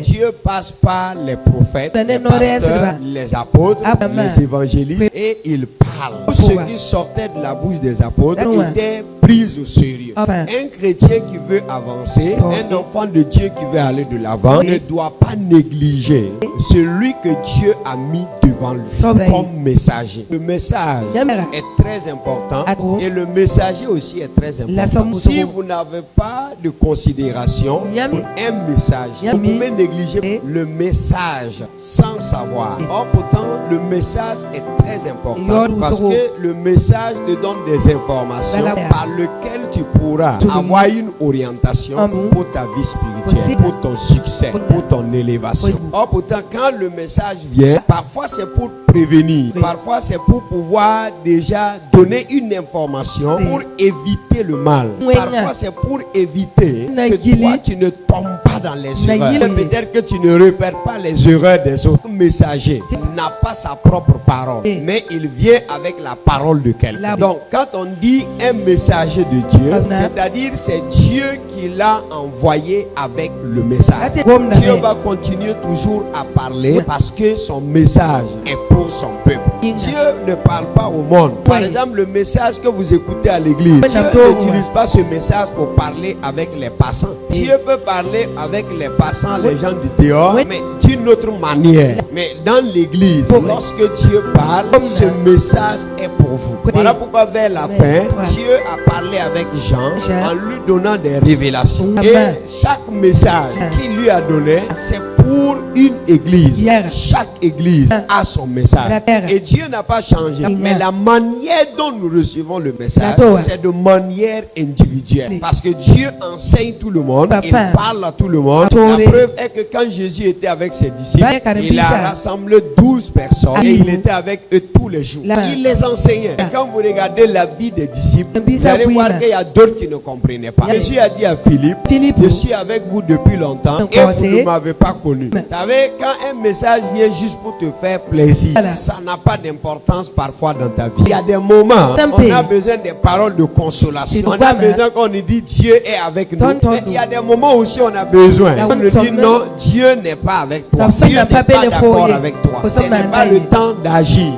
Dieu passe par les prophètes, les pasteurs, les apôtres, les évangélistes, et il parle. Tout ce qui sortait de la bouche des apôtres était pris au sérieux. Un chrétien qui veut avancer, un enfant de Dieu qui veut aller de l'avant, ne doit pas négliger celui que Dieu a mis devant lui comme messager. Le message est très important et le messager aussi est très important. Si vous n'avez pas de considération pour un message, vous pouvez négliger le message sans savoir. Or pourtant, le message est très important parce que le message te donne des informations par lesquelles tu pourras avoir une orientation pour ta vie spirituelle, pour ton succès, pour ton élévation. Or pourtant, quand le message vient, parfois c'est pour prévenir, parfois c'est pour pouvoir déjà donner une information pour éviter le mal. Parfois c'est pour éviter que toi tu ne tombes pas dans les erreurs. Peut-être que tu ne repères pas les erreurs des autres. Le messager n'a pas sa propre parole, mais il vient avec la parole de quelqu'un. Donc quand on dit un messager de Dieu, c'est-à-dire c'est Dieu qui l'a envoyé avec le message. Dieu va continuer toujours à parler parce que son message est pour son peuple. Dieu ne parle pas au monde. Par exemple, le message que vous écoutez à l'église, Dieu n'utilise pas ce message pour parler avec les passants. Dieu peut parler avec les passants, les gens du dehors, mais d'une autre manière. Mais dans l'église, lorsque Dieu parle, ce message est pour vous. Voilà pourquoi vers la fin, Dieu a parlé avec Jean en lui donnant des révélations. Et chaque message qu'il lui a donné, c'est pour une église. Chaque église a son message. Et Dieu n'a pas changé. Mais la manière dont nous recevons le message, c'est de manière individuelle. Parce que Dieu enseigne tout le monde. Il parle à tout le monde. La preuve est que quand Jésus était avec ses disciples, il a rassemblé 12 personnes. Et il était avec eux tous les jours. Il les enseignait. Et quand vous regardez la vie des disciples, vous allez voir qu'il y a d'autres qui ne comprenaient pas. Jésus a dit à Philippe, je suis avec vous depuis longtemps et vous ne m'avez pas connu. Vous savez, quand un message vient juste pour te faire plaisir, ça n'a pas d'importance parfois dans ta vie. Il y a des moments, on a besoin des paroles de consolation. On a besoin qu'on nous dise Dieu est avec nous. Mais il y a des moments aussi on a besoin. On nous dit non, Dieu n'est pas avec toi. Dieu n'est pas d'accord avec toi. Ce n'est pas le temps d'agir.